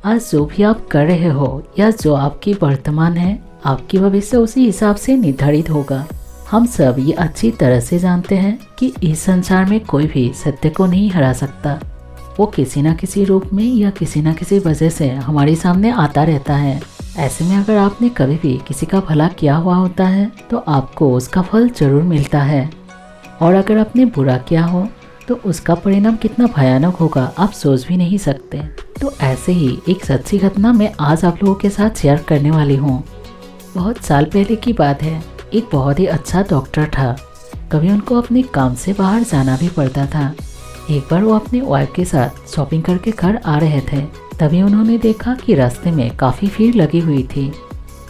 आज जो भी आप कर रहे हो या जो आपकी वर्तमान है, आपकी भविष्य उसी हिसाब से निर्धारित होगा। हम सब ये अच्छी तरह से जानते हैं कि इस संसार में कोई भी सत्य को नहीं हरा सकता। वो किसी न किसी रूप में या किसी न किसी वजह से हमारे सामने आता रहता है। ऐसे में अगर आपने कभी भी किसी का भला किया हुआ होता है तो आपको उसका फल जरूर मिलता है, और अगर आपने बुरा किया हो तो उसका परिणाम कितना भयानक होगा आप सोच भी नहीं सकते। तो ऐसे ही एक सच्ची घटना मैं आज आप लोगों के साथ शेयर करने वाली हूँ। बहुत साल पहले की बात है। एक बहुत ही अच्छा डॉक्टर था। कभी उनको अपने काम से बाहर जाना भी पड़ता था। एक बार वो अपनी वाइफ के साथ शॉपिंग करके घर आ रहे थे। तभी उन्होंने देखा कि रास्ते में काफ़ी भीड़ लगी हुई थी।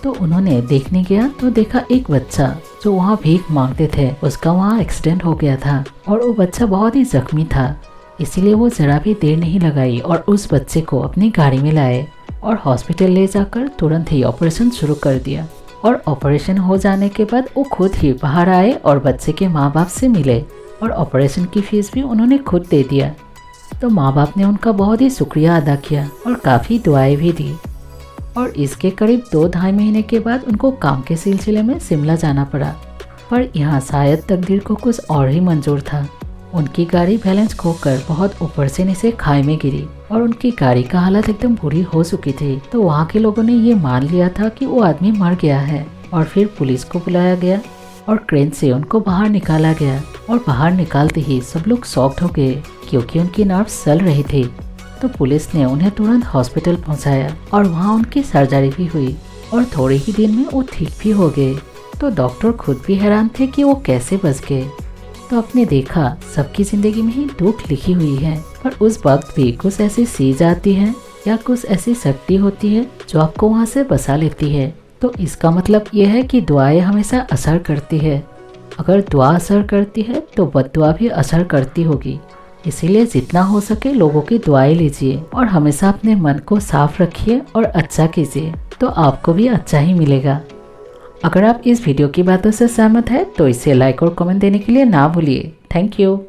तो उन्होंने देखने गया तो देखा एक बच्चा जो वहाँ भीख मांगते थे, उसका वहाँ एक्सीडेंट हो गया था और वो बच्चा बहुत ही जख्मी था। इसीलिए वो जरा भी देर नहीं लगाई और उस बच्चे को अपनी गाड़ी में लाए और हॉस्पिटल ले जाकर तुरंत ही ऑपरेशन शुरू कर दिया। और ऑपरेशन हो जाने के बाद वो खुद ही बाहर आए और बच्चे के माँ बाप से मिले और ऑपरेशन की फीस भी उन्होंने खुद दे दिया। तो माँ बाप ने उनका बहुत ही शुक्रिया अदा किया और काफ़ी दुआएं भी दी। और इसके करीब 2-2.5 महीने के बाद उनको काम के सिलसिले में शिमला जाना पड़ा। पर यहाँ शायद तकदीर को कुछ और ही मंजूर था। उनकी गाड़ी बैलेंस खोकर बहुत ऊपर से नीचे खाई में गिरी और उनकी गाड़ी का हालत एकदम बुरी हो चुकी थी। तो वहाँ के लोगों ने ये मान लिया था कि वो आदमी मर गया है और फिर पुलिस को बुलाया गया और क्रेन से उनको बाहर निकाला गया। और बाहर निकालते ही सब लोग शॉक्ड हो गए क्योंकि उनकी नर्व्स चल रही थी। तो पुलिस ने उन्हें तुरंत हॉस्पिटल पहुंचाया और वहां उनकी सर्जरी भी हुई और थोड़े ही दिन में वो ठीक भी हो गए। तो डॉक्टर खुद भी हैरान थे कि वो कैसे बच गए। तो आपने देखा सबकी ज़िंदगी में ही दुख लिखी हुई है, पर उस वक्त भी कुछ ऐसी चीज आती है या कुछ ऐसी शक्ति होती है जो आपको वहाँ से बचा लेती है। तो इसका मतलब ये है कि दुआएं हमेशा असर करती है। अगर दुआ असर करती है तो बद्दुआ भी असर करती होगी। इसीलिए जितना हो सके लोगों की दुआएं लीजिए और हमेशा अपने मन को साफ रखिए और अच्छा कीजिए, तो आपको भी अच्छा ही मिलेगा। अगर आप इस वीडियो की बातों से सहमत है तो इसे लाइक और कमेंट देने के लिए ना भूलिए। Thank you.